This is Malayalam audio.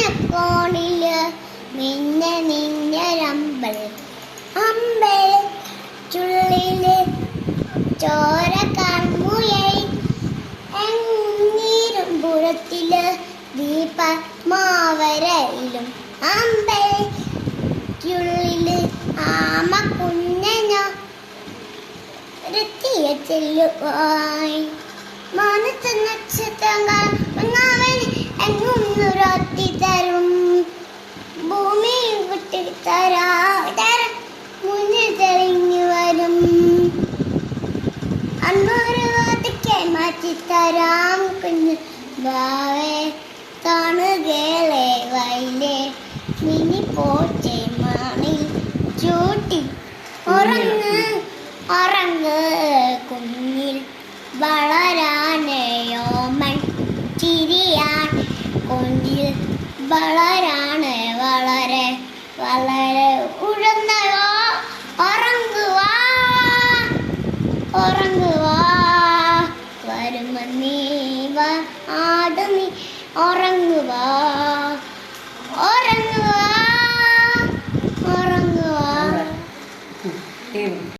മനക്കോണില് നിന്നരമ്പൽ അമ്പൽ ചുള്ളില് ചോര കൺമുയൽ നീരുംപുറത്തില് ദീപമാവരയിലും അമ്പൽ ചുള്ളില് ആമ കുഞ്ഞനോ ൃത്തിയ ചെല്ലുവായി മാനത്ത് നക്ഷത്രങ്ങൾ എങ്ങുറത്തി തരും ഭൂമി വിട്ട് മുന്നിൽ തെളിഞ്ഞു വരും അന്നൊരു വാതിക്കെ മാറ്റിത്തരാം കുഞ്ഞു ബാവേ കാണുകേളെ വൈലേ മിനി പോച്ചെ മാണിൽ ചൂട്ടി ഉറങ്ങ് ഉറങ്ങ് കുഞ്ഞിൽ വളരാനയോമൻ ചിരിയാൻ കുഞ്ഞിൽ വളരാണ് വളരെ വളരെ ഉഴന്നോ ഉറങ്ങുവാ ഉറങ്ങുവാ വരുമെന്നീ